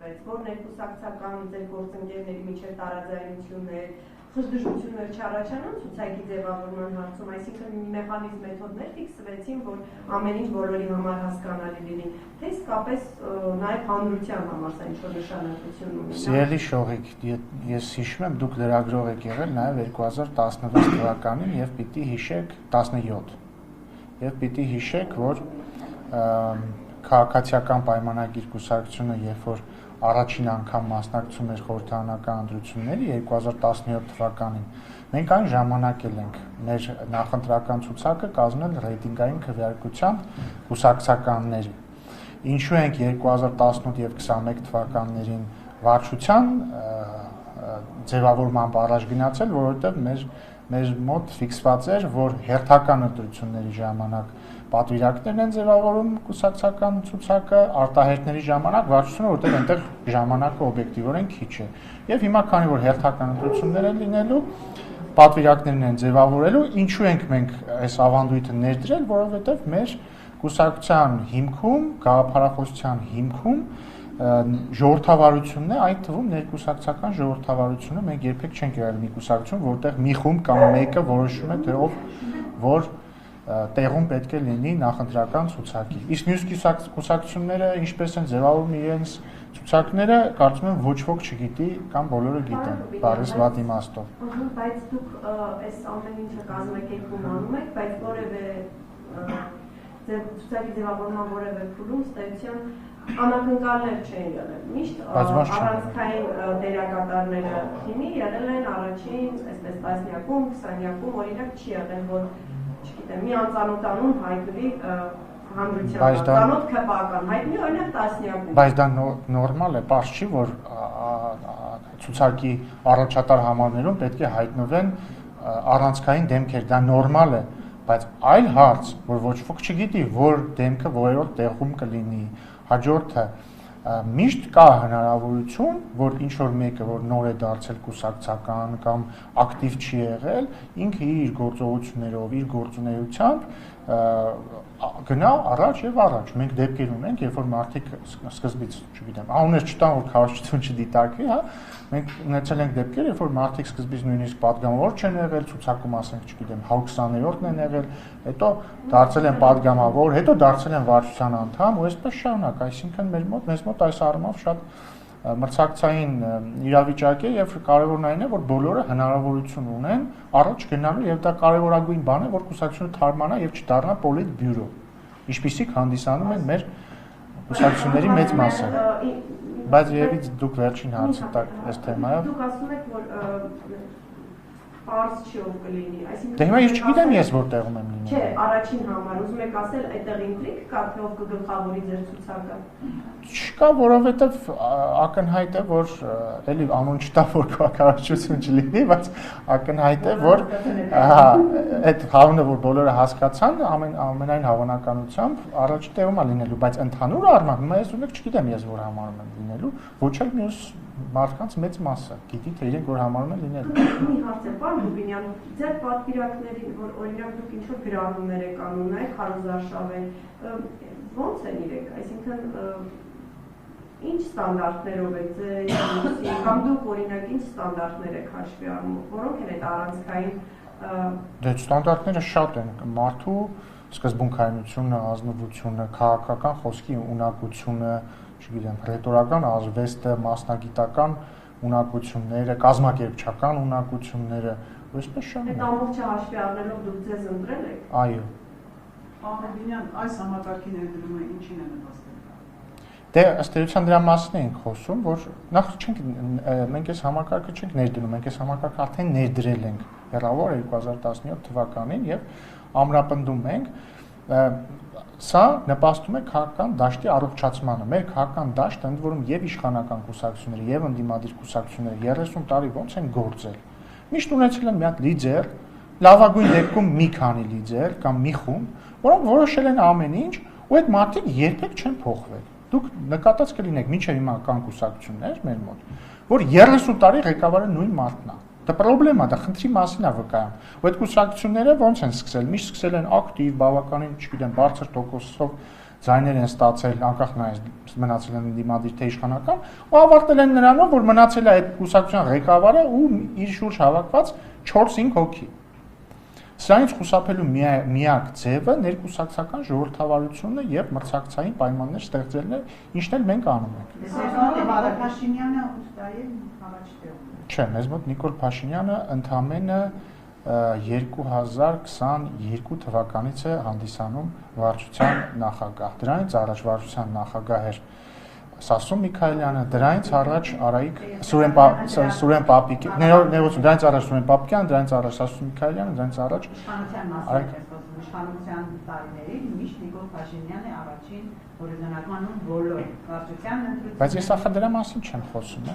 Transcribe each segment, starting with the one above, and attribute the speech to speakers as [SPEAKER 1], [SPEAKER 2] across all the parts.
[SPEAKER 1] որ ներկուսակցական ձեր գործընկերների միջև տարաձայնություններ, խժդժություններ չառաջանան ցուցակի ձևավորման հարցում, այսինքն մեխանիզմ մեթոդներ ֆիքսվեցին, որ ամեն ինչ բոլորի համար հասկանալի լինի, թե իսկապես նաև հանրության համար սա ինչ-որ նշանակություն ունի։
[SPEAKER 2] Սիրելի Շողիկ, ես հիշում եմ, դուք լրագրող եք եղել նաև 2016 թվականին եւ պիտի հիշեք 17 եւ պիտի հիշեք, որ քաղաքացիական պայմանագիր կուսակցությունը, երբ որ առաջին անգամ մասնակցում էր խորհրդարանական ընտրությունների 2017 թվականին, մենք այն ժամանակ ենք մեր նախընտրական ցուցակը կազմել ռեյտինգային քվեարկությամբ կուսակցականների։ Ինչու ենք 2018 եւ 21 թվականներին վարչության ձևավորմամբ առաջ գնացել, որովհետեւ մեր մոտ ֆիքսված էր, որ հերթական ընտրությունների ժամանակ պատվիրակներն են ձևավորում կուսակցական ցուցակը, արտահերթների ժամանակ վարչությունը, որտեղ այնտեղ ժամանակը օբյեկտիվորեն քիչ է։ Եվ հիմա քանի որ հերթական ընտրություններ են լինելու, պատվիրակներն են ձևավորելու, ինչու ենք մենք այս ավանդույթը ներդրել, որովհետև մեր կուսակցության հիմքում, գաղափարախոսության հիմքում ժողովրդավարությունն է, այդ թվում ներկուսակցական ժողովրդավարությունը, մենք երբեք չենք եղել մի կուսակցություն, որտեղ մի խումբ կամ մեկը որոշում է, թե որ տեղում պետք է լինի նախընտրական ցուցակի։ Իսկ մյուս կուսակցությունները ինչպես են ձևավորում իրենց ցուցակները, կարծում եմ ոչ ոք չգիտի կամ բոլորը գիտեն, բառից վատ իմաստով։
[SPEAKER 1] Բայց դուք այս ամեն ինչը կազմակերպում անում եք, բայց որևէ ցուցակի ձևավորման որևէ փուլում ստեղծության անակնկալներ չեն եղել։ Միշտ առանցքային դերակատարները թիմի եղել են առաջին, այսպես տասնյակում, 20-յակում, օրինակ չի եղել, որ չգիտեմ, մի անծանոթանուն հայտնվի հանրության, ծանոթ քպական, հայտնի օրինակ տասնյակում։
[SPEAKER 2] Բայց դա նորմալ է, պարզ չի, որ ցուցակի առաջատար համարներում պետք է հայտնվեն առանցքային դեմքեր, դա նորմալ է, բայց այլ հարց, որ ոչ ոք չգիտի, որ դեմքը որերորդ տեղում կլինի, հաջորդը միշտ կա հնարավորություն, որ ինչ-որ մեկը, որ նոր է դարձել կուսակցական կամ ակտիվ չի եղել, ինքը իր գործողություններով, իր գործունեությամբ գնա առաջ եւ առաջ։ Մենք դեպքեր ունենք, երբ որ մարդիկ սկզբից, չգիտեմ, անուններ չտան, որ քարոզչություն չդիտարկվի, հա, մենք ունեցել ենք դեպքեր, երբ որ մարդիկ սկզբից նույնիսկ պատգամավոր չեն եղել, ցուցակում ասենք, չգիտեմ, 120-րդն են եղել, հետո դարձել են պատգամավոր, հետո դարձել են վարչության անդամ, ու այսպես շարունակ, այսինքն մեզ մոտ այս առումով շատ մրցակցային իրավիճակ է եւ կարեւորն այն է, որ բոլորը հնարավորություն ունեն առաջ գնալու եւ դա կարեւորագույն բան է, որ կուսակցությունը թարմանա եւ չդառնա պոլիտ բյուրո, ինչպիսիք հանդիսանում են մեր կուսակցությունների մեծ մասը։ Բայց եւից դուք վերջին հարցը տակ այս թեմայով։
[SPEAKER 1] Դուք ասում եք, որ պարզ չի ով կլինի, այսինքն
[SPEAKER 2] դե հիմա ես չգիտեմ ես որտեղում եմ լինել։
[SPEAKER 1] Չէ, առաջին համար ուզում եք ասել, այդտեղ ինտրիգ կա, թե ով կգլխավորի ձեր ցուցակը։
[SPEAKER 2] Չկա, որովհետև ակնհայտ է, որ էլի անուն չտա, որ քարոզչություն չլինի, բայց ակնհայտ է, որ այդ հանունը, որ բոլորը հասկացան, ամենայն հավանականությամբ առաջի տեղում է լինելու, բայց ընդհանուր առմամբ հիմա ես ունեք չգիտեմ ես որ համարում եմ լինելու, ոչ էլ մյուս մարդկանց մեծ մասը գիտի թե իրենք որ համարում են լինելու։
[SPEAKER 1] Մի հարց է, պարոն Ռուբինյան, ձեր պատվիրակներին, որ օրինակ դուք ինչ-որ գրառումներ եք անում, նայեք քարոզարշավեն, ո՞նց են իրենք, այսինքն ինչ ստանդարտներով եք ձեր կամ դուք օրինակ ինչ ստանդարտներ եք հաշվի առնում, որոնք են այդ առանցքային
[SPEAKER 2] Դե ստանդարտները շատ են, մարդու սկզբունքայնությունը, ազնվությունը, քաղաքական խոսքի ունակությունը, չգիտեմ, ռետորական արվեստը, մասնագիտական ունակությունները, կազմակերպչական ունակությունները, այսպես շարունակ։
[SPEAKER 1] Այդ ամբողջը հաշվի առնելով դուք ձեզ ընտրել եք։
[SPEAKER 2] Այո։
[SPEAKER 3] Պարոն Ռուբինյան, այս համակարգի ներդրումը ինչին է նպաստել։
[SPEAKER 2] Դե ըստ էության դրա մասին ենք խոսում, որ նախ մենք այս համակարգը չենք ներդնում, մենք այս համակարգը արդեն ներդրել ենք հեռավոր 2017 թվականին եւ ամրապնդում ենք։ Սա նպաստում է քաղաքական դաշտի առողջացմանը։ Մեր քաղաքական դաշտը ընդ որում եւ իշխանական կուսակցությունները եւ ընդդիմադիր կուսակցությունները 30 տարի ոնց են գործել։ Միշտ ունեցել են մի հատ լիդեր, լավագույն դեպքում մի քանի լիդեր կամ մի խումբ, որոնք որոշել են ամեն ինչ, ու այդ մարդիկ երբեք չեն փոխվել։ Դուք նկատած կլինեք, մինչև հիմա կան կուսակցություններ մեր մոտ, որ 30 տարի ղեկավարը նույն մարդն է։ Դա խնդրեմա, դա խնդրի մասին է վկայում։ Ու այդ կուսակցությունները ո՞նց են սկսել։ Միշտ սկսել են ակտիվ, բավականին, չգիտեմ, բարձր տոկոսով ձայներ են ստացել, անկախ նայած մնացել են դիմադիր թե իշխանական, ու ավարտել են նրանով, որ մնացել է այդ կուսակցության ղեկավարը ու իր շուրջ հավաքված 4-5 հոգի։ Սրանից խուսափելու միակ ձևը ներկուսակցական ժողովրդավարությունն է եւ մրցակցային պայմաններ ստեղծելն է, ինչն էլ մենք անում ենք։
[SPEAKER 3] Փաշինյանը ուստայի առաջ տեղում։
[SPEAKER 2] Չէ, մեզ մոտ Նիկոլ Փաշինյանը ընդամենը 2022 թվականից է հանդիսանում վարչության նախագահ։ Դրանից առաջ վարչության նախագահ էր Սասուն Միքայելյանը, դրանից առաջ Արայիկ Սուրեն Պապիկյան, ներողություն, դրանից առաջ Սուրեն Պապիկյան, դրանից առաջ Սասուն Միքայելյանը, դրանից առաջ
[SPEAKER 3] իշխանության տարիներին միշտ Նիկոլ Փաշինյանը առաջին օրինականում բոլոր վարչության ընտրությունները։
[SPEAKER 2] Բայց ես ախր դրա մասին չեմ խոսում,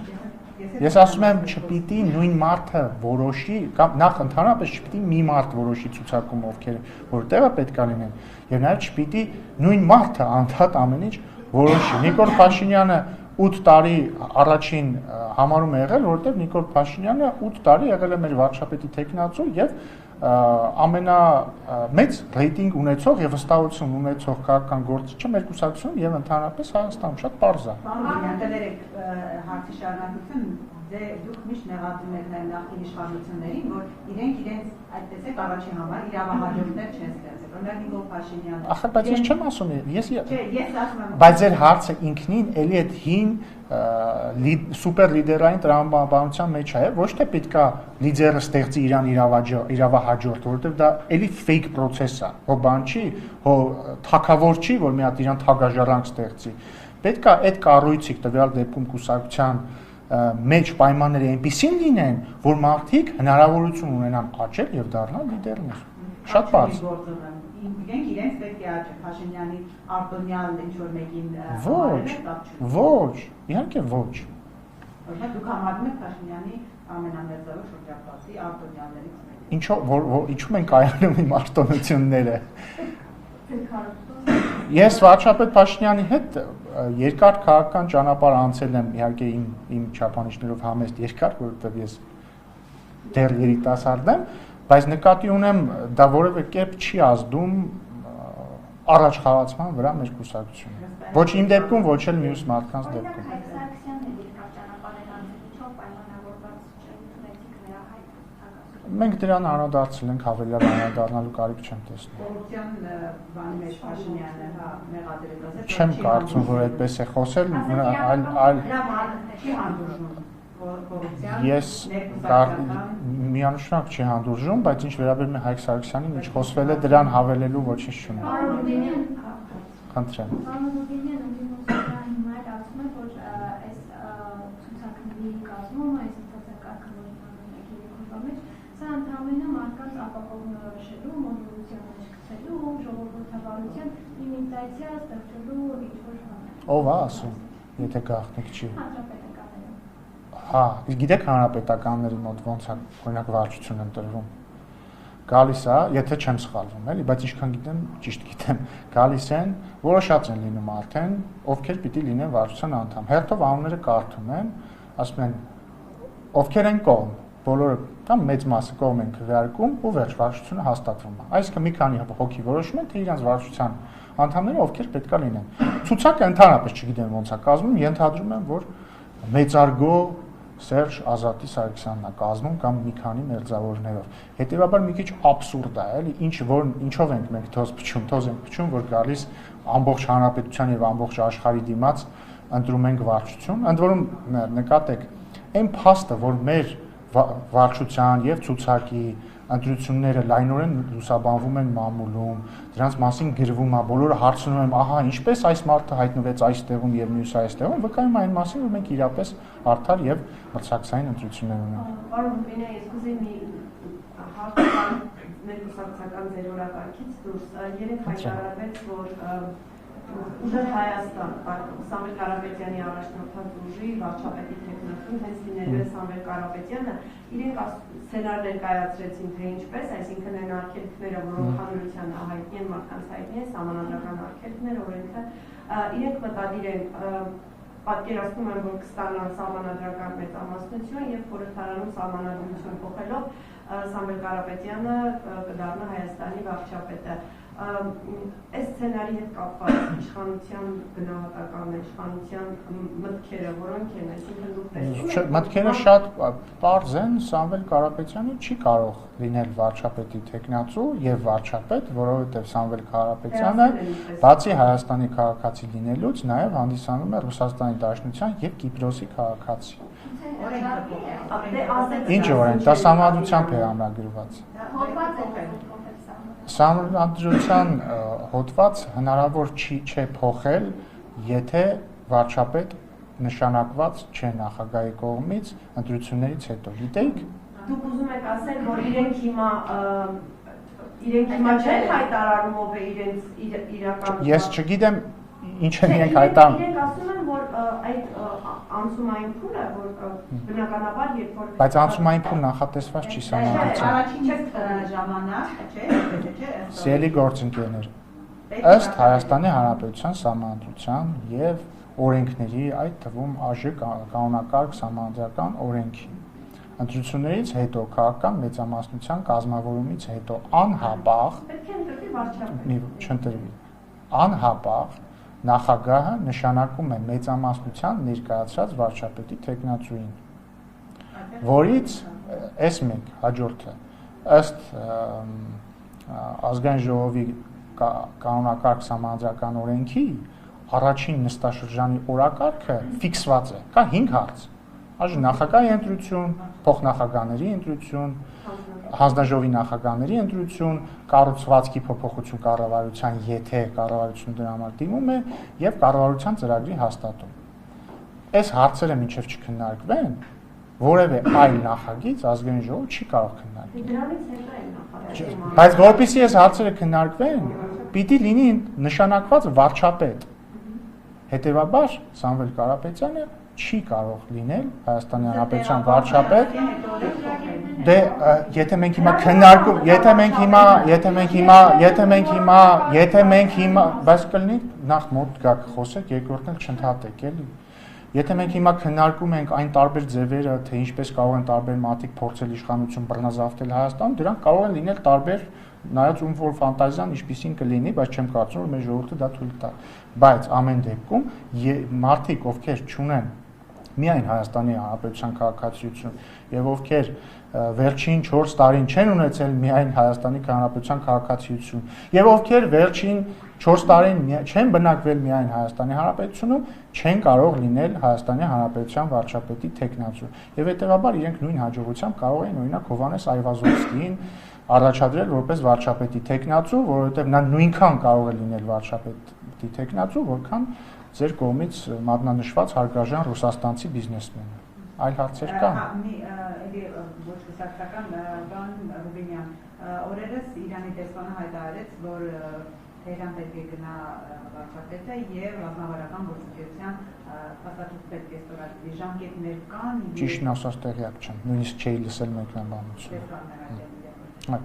[SPEAKER 2] Ես ասում եմ չպիտի նույն մարդը որոշի, կամ նախ ընդհանրապես չպիտի մի մարդ որոշի ցուցակում ովքեր որտեղը պետք է լինեն, եւ նաեւ չպիտի նույն մարդը անդադ ամեն ինչ որոշի։ Նիկոլ Փաշինյանը 8 տարի առաջին համարում է եղել, որովհետեւ Նիկոլ Փաշինյանը 8 տարի եղել է մեր վարչապետի տեխնացու եւ ամենամեծ ռեյտինգ ունեցող եւ վստահություն ունեցող քաղաքական գործիչը մեր կուսակցությունում եւ ընդհանրապես Հայաստանում շատ པարզ է։
[SPEAKER 3] Դերեք հարցի շարունակություն դուք միշտ նեղացնում եք նաեւ նախկին իշխանություններին, որ իրենք այդտեսեք առաջին համար իրավահաջորդներ չեն ստեղծել։ Օրինակ Նիկոլ Փաշինյանը։
[SPEAKER 2] Ախր բայց ես չեմ ասում,
[SPEAKER 3] ես ասում եմ։
[SPEAKER 2] Բայց ձեր հարցը ինքնին էլի այդ հին սուպեր լիդերային տրամաբանության մեջ է, ոչ թե պետքա լիդերը ստեղծի իրան իրավահաջորդ, որովհետև դա էլի fake process է, հո բան չի, հո թակավոր չի, որ մի հատ իրան թագաժառանգ ստեղծի։ Պետքա այդ կառույցիկ տվյալ դեպքում կուսակցության մեջ պայմանները այնպիսին լինեն, որ մարդիկ հնարավորություն ունենան աճել եւ դառնալ լիդերներ։ Շատ բարձ։
[SPEAKER 3] Իրենք պետք է աճեն Փաշինյանի արտոնյալ ինչ-որ մեկին
[SPEAKER 2] Ոչ, իհարկե ոչ։
[SPEAKER 3] Օրինակ դուք համարում եք Փաշինյանի ամենամեծավոր շրջապատի արտոնյալներից մեկը։
[SPEAKER 2] Ինչու են կայանում իմ արտոնությունները։ Ես վարչապետ Փաշինյանի հետ երկար քաղաքական ճանապարհ անցել եմ, իհարկե իմ չափանիշներով համեստ երկար, որովհետև ես դեռ երիտասարդ եմ, բայց նկատի ունեմ դա որևէ կերպ չի ազդում առաջ խաղացման վրա մեր կուսակցությունը։ Ոչ իմ դեպքում, ոչ էլ մյուս մարդկանց դեպքում։ Մենք դրան անդրադարձել ենք, հավելյալ անդրադառնալու կարիք չեմ տեսնում։
[SPEAKER 3] Կոռուպցիան բանի մեջ Փաշինյանը մեղադրել է։
[SPEAKER 2] Չեմ կարծում, որ այդպես է խոսել, Ես միանշանակ չի հանդուրժում, բայց ինչ վերաբերում է Հայկ Սարգսյանին, ինչ խոսվել է դրան հավելելու ոչինչ չունի։ Խնդրեմ։
[SPEAKER 4] Սա ընդհանրապես մարդկանց ապահովելու, մոդելության մեջ գցելու, ժողովրդավարության իմիտացիա ստեղծելու ինչ-որ բան։
[SPEAKER 2] Ով է ասում, եթե գաղտնիք չի։
[SPEAKER 4] Հանրապետականները։
[SPEAKER 2] Հա, իսկ գիտեք հանրապետականների մոտ ոնց է օրինակ վարչություն ընտրվում։ Գալիս է, եթե չեմ սխալվում, էլի, բայց ինչքան գիտեմ, ճիշտ գիտեմ, գալիս են, որոշած են լինում արդեն, ովքեր պիտի լինեն վարչության անդամ։ Հերթով անունները կարդում են, ասում են, ովքեր են կողմ, բոլորը կամ մեծ մասը կողմ են քվեարկում ու վերջ վարչությունը հաստատվում է։ Այսինքն մի քանի հոգի որոշում են, թե իրանց վարչության անդամները ովքեր պետքա լինեն։ Ցուցակը ընդհանրապես չգիտեմ ոնց է կազմում, ենթադրում եմ, որ մեծարգո Սերժ Ազատի Սարգսյանն է կազմում կամ մի քանի մերձավորներով։ Հետևաբար մի քիչ աբսուրդ է, էլի, ինչով ենք մենք թոզ ենք փչում, որ գալիս ամբողջ հանրապետության եւ ամբողջ աշխարհի դիմաց ընտրում ենք վարչություն։ Ընդ որում նկատեք, այն փաստը, որ մեր վարչության եւ ցուցակի ընտրությունները լայնորեն լուսաբանվում են մամուլում, դրանց մասին գրվում է, բոլորը հարցնում են, ահա, ինչպես այս մարդը հայտնվեց այստեղում եւ մյուսը այստեղում, վկայում այն մասին, որ մենք իրապես արդար եւ մրցակցային ընտրություններ ունենք։
[SPEAKER 1] Պարոն Բենա, ես կուզեի մի հարց մեր կուսակցական ձեր օրակարգից դուրս, երեք հայտարարվեց, որ Ուժեղ Հայաստան, Սամվել Կարապետյանի առաջնորդած ուժի վարչապետի տեխնացուն, հենց լինելու է Սամվել Կարապետյանը, իրենք սցենար ներկայացրեցին, թե ինչպես, այսինքն այն արգելքները, որոնք հանրությանը հայտնի են, մարդկանց հայտնի են, սահմանադրական արգելքները, օրենքը, իրենք մտադիր են պատկերացնում եմ, որ կստանան սահմանադրական մեծամասնություն եւ խորհրդարանում սահմանադրություն փոխելով Սամվել Կարապետյանը կդառնա Հայաստանի վարչապետը։ Այս սցենարի հետ կապված իշխանության գնահատականն, իշխանության մտքերը որոնք են, այսինքն դուք տեսնում
[SPEAKER 2] մտքերը շատ պարզ են, Սամվել Կարապետյանը չի կարող լինել վարչապետի թեկնածու եւ վարչապետ, որովհետեւ Սամվել Կարապետյանը բացի Հայաստանի քաղաքացի լինելուց նաեւ հանդիսանում է Ռուսաստանի Դաշնության եւ Կիպրոսի քաղաքացի։ Ինչ օրենք, դա սահմանադրությամբ է ամրագրված։ Սահմանադրության հոդված հնարավոր չէ փոխել, եթե վարչապետ նշանակված չէ նախագահի կողմից ընտրություններից հետո։ Գիտեիք։
[SPEAKER 1] Դուք ուզում եք ասել, որ իրենք հիմա չեն հայտարարում ով է իրենց իրական։
[SPEAKER 2] Ես չգիտեմ ինչ են իրենք հայտարարում։
[SPEAKER 1] Իրենք ասում են, որ այդ անցումային փուլը, որ բնականաբար երբ որ
[SPEAKER 2] Բայց անցումային փուլ նախատեսված չի սահմանադրության։
[SPEAKER 3] Առաջին ժամանակ, չէ՞։
[SPEAKER 2] Սիրելի գործընկերներ, ըստ Հայաստանի Հանրապետության սահմանադրության եւ օրենքների, այդ թվում ԱԺ կանոնակարգ սահմանադրական օրենքի ընտրություններից հետո քաղաքական մեծամասնության կազմավորումից հետո անհապաղ
[SPEAKER 1] պետք է ընտրվի վարչապետ։
[SPEAKER 2] Չընտրվի։ Անհապաղ նախագահը նշանակում է մեծամասնության ներկայացած վարչապետի թեկնածուին, որից այս մեկ հաջորդը ըստ ազգային ժողովի կանոնակարգ սահմանադրական օրենքի առաջին նստաշրջանի օրակարգը ֆիքսված է, կա 5 հարց։ Այժմ նախագահի ընտրություն, փոխնախագահների ընտրություն, հանձնաժողովի նախագահների ընտրություն, կառուցվածքի փոփոխություն կառավարության, եթե կառավարությունը դրա համար դիմում է, եւ կառավարության ծրագրի հաստատում։ Այս հարցերը մինչև չքննարկվեն, որևէ այլ նախագիծ ազգային ժողովը չի կարող քննարկել։
[SPEAKER 1] Դրանից հետո է նախագահի։
[SPEAKER 2] Բայց որpեսզի այս հարցերը քննարկվեն, պիտի լինի նշանակված վարչապետ։ Հետևաբար Սամվել Կարապետյանը չի կարող լինել Հայաստանի Հանրապետության վարչապետ։ Դե եթե մենք հիմա քննարկում, եթե մենք հիմա, բայց կլինի նախ մոտ գաք խոսեք, երկրորդն էլ չընդհատեք, էլի։ Եթե մենք հիմա քննարկում ենք այն տարբեր ձևերը, թե ինչպես կարող են տարբեր մարդիկ փորձել իշխանություն բռնազավթել Հայաստանում, դրանք կարող են լինել տարբեր, նայած ում որ ֆանտազիան ինչպեսին կլինի, բայց չեմ կարծում, որ մեր ժողովուրդը դա թույլ տա։ Բայց ամեն դեպքում մարդիկ, ովքեր չունեն միայն Հայաստանի Հանրապետության քաղաքացիություն եւ ովքեր վերջին 4 տարին չեն ունեցել միայն Հայաստանի Հանրապետության քաղաքացիություն եւ ովքեր վերջին 4 տարին չեն բնակվել միայն Հայաստանի Հանրապետությունում, չեն կարող լինել Հայաստանի Հանրապետության վարչապետի թեկնածու եւ հետեւաբար իրենք նույն հաջողությամբ կարող են օրինակ Հովհաննես Այվազովսկիին առաջադրել որպես վարչապետի թեկնածու, որովհետեւ նա նույնքան կարող է լինել վարչապետի թեկնածու, որքան ձեր կողմից մատնանշված հարգարժան ռուսաստանցի բիզնեսմենը։ Այլ հարցեր կան։
[SPEAKER 3] Էլի ոչ կուսակցական բան Ռուբինյան, օրերս Իրանի դեսպանը հայտարարեց, որ Թեհրան պետք է գնա վարչապետը եւ ռազմավարական գործընկերության փաստաթուղթ պետք է ստորագրի, ժամկետներ կան։
[SPEAKER 2] Ճիշտն ասած տեղյակ չեմ, նույնիսկ չէի լսել մեկնաբանությունը։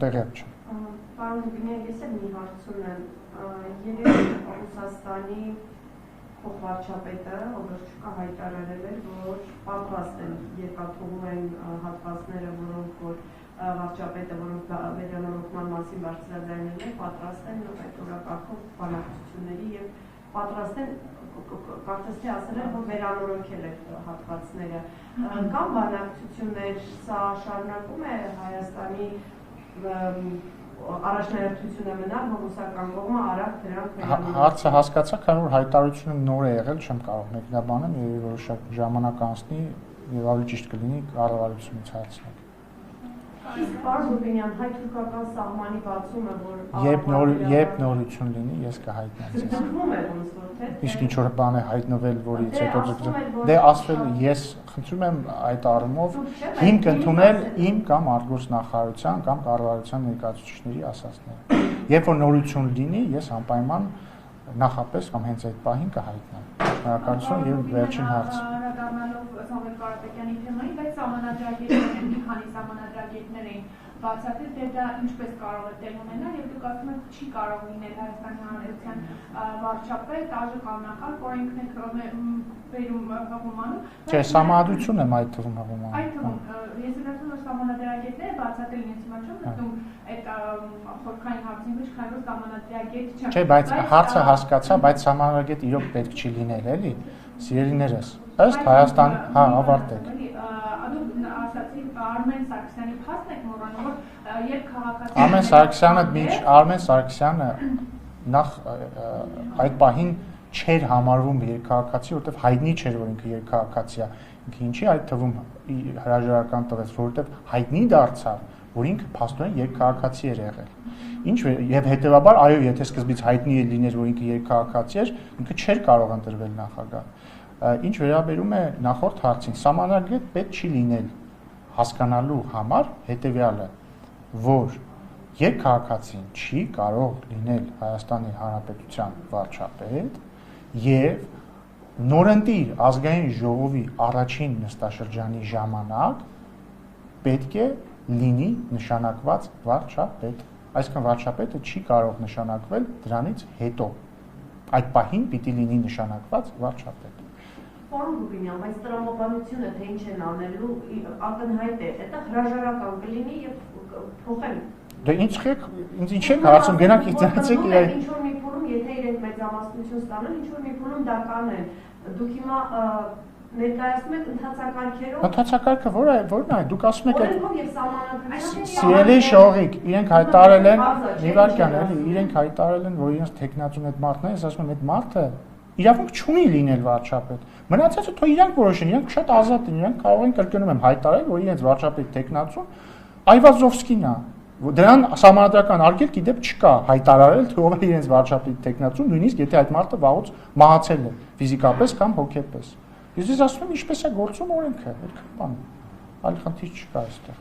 [SPEAKER 2] Տեղյակ չեմ։
[SPEAKER 1] Պարոն Ռուբինյան, ես էլ մի հարց ունեմ։ Երևի Ռուսաստանի փոխվարչապետը Օբերչուկը հայտարարել էր, որ պատրաստ են երկաթուղում են հատվածները, որոնք որ վարչապետը, որոնք վերանորոգման մասին բարձրաձայնել են, պատրաստ են այդ օրակարգով բանակցությունների եւ պատրաստ են կարծես թե ասել են, որ վերանորոգել է հատվածները։ Կամ բանակցություններ, սա շարունակում է Հայաստանի առաջնահերթությունը մնալ, որ ռուսական կողմը արագ դրանք վերանորոգել։
[SPEAKER 2] Հարցը հասկացա, քանի որ հայտարարությունը նոր է եղել, չեմ կարող մեկնաբանել, եւ որոշակի ժամանակ անցնի եւ ավելի ճիշտ կլինի կառավարությունից հարցնել։
[SPEAKER 1] Իսկ պարոն Ռուբինյան, հայ-թուրքական սահմանի բացումը, որ
[SPEAKER 2] երբ նորություն լինի, ես կհայտնեմ ձեզ։
[SPEAKER 1] Ձգվում է ոնց որ թե։
[SPEAKER 2] Իսկ ինչ որ բան է հայտնվել, որից հետո ձգվում։ Դե ասվել ես խնդրում եմ այդ առումով հիմք ընդունել իմ կամ արտգործնախարարության կամ կառավարության ներկայացուցիչների ասածները։ Երբ որ նորություն լինի, ես անպայման նախապես կամ հենց այդ պահին կհայտնեմ։ Շնորհակալություն եւ վերջին հարց։
[SPEAKER 4] Անդրադառնալով Սամվել Կարապետյանի թեմային, բայց սահմանադրագետներ են, մի քանի սահմանադրագետներ էին
[SPEAKER 5] բացատրել, թե դա ինչպես կարող է տեղ ունենալ, եւ դուք ասում եք չի կարող լինել Հայաստանի Հանրապետության վարչապետ, ԱԺ-կանոնական օրենքն է բերում հղումանում։
[SPEAKER 2] Չէ, սահմանադրություն եմ այդ թվում հղումանում։
[SPEAKER 5] Այդ թվում ես ասում եմ, որ սահմանադրագետները բացատրել են հիմա չեմ մտնում այդ խորքային հարցին մեջ, քանի որ սահմանադրագետ չեմ։
[SPEAKER 2] Չէ, բայց հարցը հասկացա, բայց սահմանադրագետ իրոք պետք չի լինել, էլի, սիրելիներս։ Ըստ Հայաստան, հա, ավարտեք։
[SPEAKER 5] Դուք ասացիք Արմեն Սարգսյանի փաստն եք մոռանում, որ երբ քաղաքացի
[SPEAKER 2] Արմեն Սարգսյանը նախ այդ պահին չէր համարվում երկքաղաքացի, որովհետև հայտնի չէր, որ ինքը երկքաղաքացի է։ Ինքը ինչի այդ թվում հրաժարական տվեց, որովհետև հայտնի դարձավ, որ ինքը փաստորեն երկքաղաքացի էր եղել։ Եվ հետեւաբար, այո, եթե սկզբից հայտնի է լիներ, որ ինքը երկքաղաքացի էր, ինքը չէր կարող ընտրվել նախագահ։ Ինչ վերաբերում է նախորդ հարցին, սահմանադրագետ պետք չի լինել հասկանալու համար հետեւյալը, որ երկքաղաքացին չի կարող լինել Հայաստանի Հանրապետության վարչապետ եւ նորընտիր ազգային ժողովի առաջին նստաշրջանի ժամանակ պետք է լինի նշանակված վարչապետ։ Այսինքն վարչապետը չի կարող նշանակվել դրանից հետո։ Այդ պահին պիտի լինի նշանակված վարչապետ։
[SPEAKER 1] Պարոն Ռուբինյան, բայց տրամաբանությունը թե ինչ են անելու ակնհայտ է, դա հրաժարական կլինի եւ փոխել։
[SPEAKER 2] Դե ինչ եք հարցում, գնանք իծացեք իրար։
[SPEAKER 1] Ինչ որ մի փուլում, եթե իրենք մեծամասնություն ստանան, ինչ որ մի փուլում դա կանեն։ Դուք հիմա ներկայացնում եք ընթացակարգերով։
[SPEAKER 2] Ընթացակարգը ո՞րն է։ Դուք ասում եք
[SPEAKER 1] օրենքով եւ սահմանադրությամբ։
[SPEAKER 2] Սիրելի շողիկ, իրենք հայտարարել են, Նիվարյան, էլի, իրենք հայտարարել են, որ իրենց տեխնացուն այդ մարդն է, ես ասում եմ, այդ մարդը իրավունք չունի լինել վարչապետ։ Մնացածը թող իրանք որոշեն, իրանք շատ ազատ են, իրանք կարող են կրկնում եմ հայտարարել, որ իրենց վարչապետ տեխնացուն Այվազովսկին է։ Դրան սահմանադրական արգելք իդեպ չկա հայտարարել, թե ով է իրենց վարչապետ տեխնացուն, նույնիսկ եթե այդ մարդը վաղուց մահացել է ֆիզիկապես կամ հոգեպես։ Ես ասում եմ, ինչպես է գործում օրենքը, այդքան բան։ Այլ խնդիր չկա այստեղ։